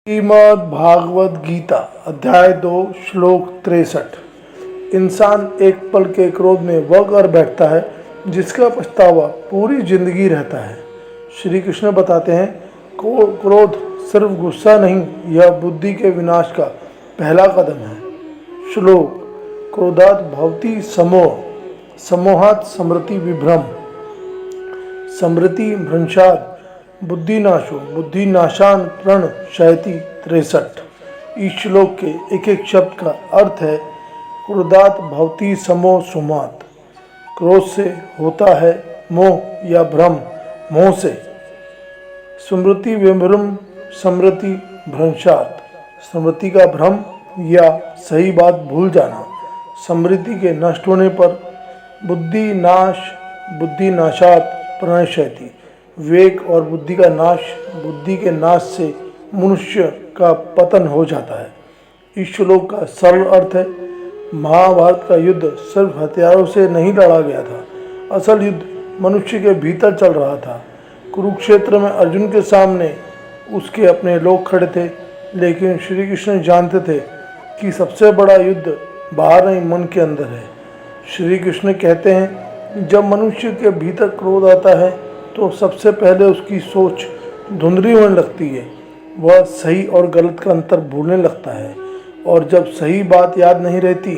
श्रीमद् भागवत गीता अध्याय 2 श्लोक 63। इंसान एक पल के क्रोध में वह कर बैठता है जिसका पछतावा पूरी जिंदगी रहता है। श्री कृष्ण बताते हैं क्रोध सिर्फ गुस्सा नहीं, यह बुद्धि के विनाश का पहला कदम है। श्लोक। क्रोधात् भवति समोह, समोहात् स्मृति विभ्रम, स्मृति भ्रंशात् बुद्धिनाशो, बुद्धिनाशान प्रण शयति 63। इस श्लोक के एक एक शब्द का अर्थ है क्रोधात् भवति समो सुमात्, क्रोध से होता है मोह या भ्रम, मोह से। स्मृति विभ्रम, स्मृति भ्रंशात्, स्मृति का भ्रम या सही बात भूल जाना। स्मृति के नष्ट होने पर बुद्धिनाश, बुद्धिनाशात् प्रणश्यति, विवेक और बुद्धि का नाश, बुद्धि के नाश से मनुष्य का पतन हो जाता है। इस श्लोक का सरल अर्थ है महाभारत का युद्ध सिर्फ हथियारों से नहीं लड़ा गया था, असल युद्ध मनुष्य के भीतर चल रहा था। कुरुक्षेत्र में अर्जुन के सामने उसके अपने लोग खड़े थे, लेकिन श्री कृष्ण जानते थे कि सबसे बड़ा युद्ध बाहर नहीं, मन के अंदर है। श्री कृष्ण कहते हैं जब मनुष्य के भीतर क्रोध आता है तो सबसे पहले उसकी सोच धुंधली होने लगती है, वह सही और गलत का अंतर भूलने लगता है, और जब सही बात याद नहीं रहती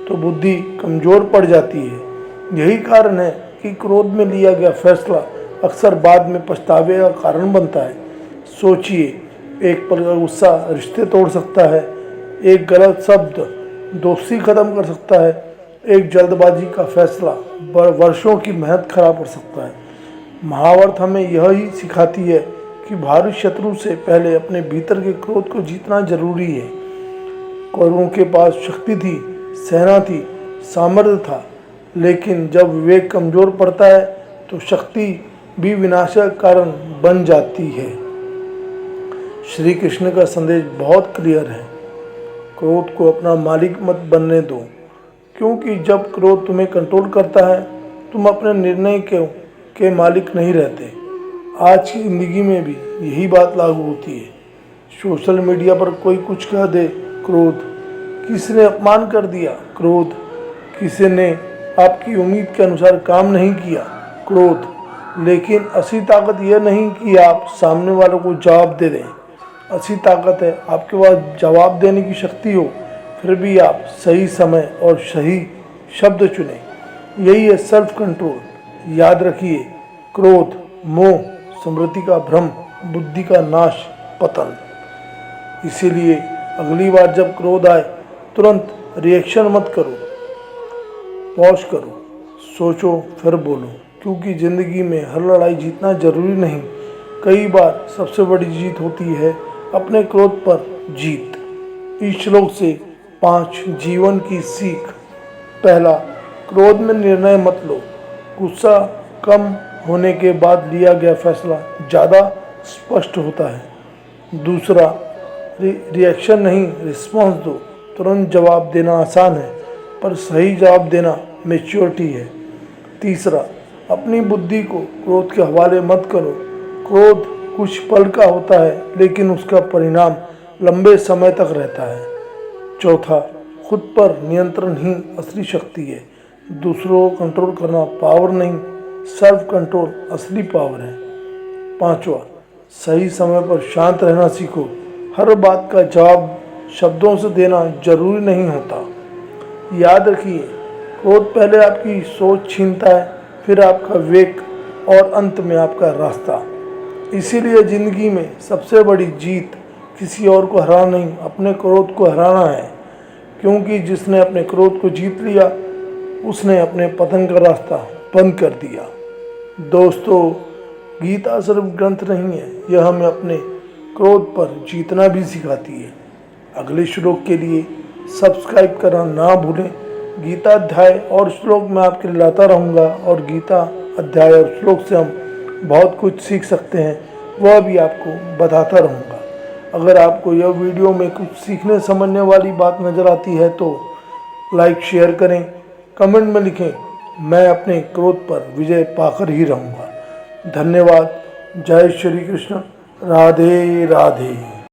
तो बुद्धि कमज़ोर पड़ जाती है। यही कारण है कि क्रोध में लिया गया फैसला अक्सर बाद में पछतावे का कारण बनता है। सोचिए, एक पल का गुस्सा रिश्ते तोड़ सकता है, एक गलत शब्द दोस्ती खत्म कर सकता है, एक जल्दबाजी का फैसला वर्षों की मेहनत खराब कर सकता है। महाभारत हमें यह ही सिखाती है कि भारी शत्रु से पहले अपने भीतर के क्रोध को जीतना जरूरी है। कौरवों के पास शक्ति थी, सेना थी, सामर्थ्य था, लेकिन जब विवेक कमजोर पड़ता है तो शक्ति भी विनाशक कारण बन जाती है। श्री कृष्ण का संदेश बहुत क्लियर है, क्रोध को अपना मालिक मत बनने दो, क्योंकि जब क्रोध तुम्हें कंट्रोल करता है तुम अपने निर्णय के मालिक नहीं रहते। आज की ज़िंदगी में भी यही बात लागू होती है। सोशल मीडिया पर कोई कुछ कह दे, क्रोध। किसी ने अपमान कर दिया, क्रोध। किसी ने आपकी उम्मीद के अनुसार काम नहीं किया, क्रोध। लेकिन असली ताकत यह नहीं कि आप सामने वालों को जवाब दे दें, असली ताकत है आपके पास जवाब देने की शक्ति हो, फिर भी आप सही समय और सही शब्द चुनें। यही है सेल्फ कंट्रोल। याद रखिए, क्रोध, मोह, स्मृति का भ्रम, बुद्धि का नाश, पतन। इसीलिए अगली बार जब क्रोध आए तुरंत रिएक्शन मत करो, पॉज करो, सोचो फिर बोलो, क्योंकि ज़िंदगी में हर लड़ाई जीतना जरूरी नहीं। कई बार सबसे बड़ी जीत होती है अपने क्रोध पर जीत। इस श्लोक से 5 जीवन की सीख। पहला, क्रोध में निर्णय मत लो। गुस्सा कम होने के बाद लिया गया फैसला ज़्यादा स्पष्ट होता है। दूसरा, रिएक्शन नहीं, रिस्पॉन्स दो। तुरंत जवाब देना आसान है, पर सही जवाब देना मैच्योरिटी है। तीसरा, अपनी बुद्धि को क्रोध के हवाले मत करो। क्रोध कुछ पल का होता है, लेकिन उसका परिणाम लंबे समय तक रहता है। चौथा, खुद पर नियंत्रण ही असली शक्ति है। दूसरों को कंट्रोल करना पावर नहीं, सेल्फ कंट्रोल असली पावर है। पांचवा, सही समय पर शांत रहना सीखो। हर बात का जवाब शब्दों से देना जरूरी नहीं होता। याद रखिए, क्रोध पहले आपकी सोच छीनता है, फिर आपका विवेक और अंत में आपका रास्ता। इसीलिए जिंदगी में सबसे बड़ी जीत किसी और को हराना नहीं, अपने क्रोध को हराना है, क्योंकि जिसने अपने क्रोध को जीत लिया उसने अपने पतन का रास्ता बंद कर दिया। दोस्तों, गीता सिर्फ ग्रंथ नहीं है, यह हमें अपने क्रोध पर जीतना भी सिखाती है। अगले श्लोक के लिए सब्सक्राइब करना ना भूलें। गीता अध्याय और श्लोक मैं आपके लिए लाता रहूँगा, और गीता अध्याय और श्लोक से हम बहुत कुछ सीख सकते हैं, वह भी आपको बताता रहूँगा। अगर आपको यह वीडियो में कुछ सीखने समझने वाली बात नज़र आती है तो लाइक शेयर करें, कमेंट में लिखें। मैं अपने क्रोध पर विजय पाकर ही रहूँगा। धन्यवाद। जय श्री कृष्ण। राधे राधे।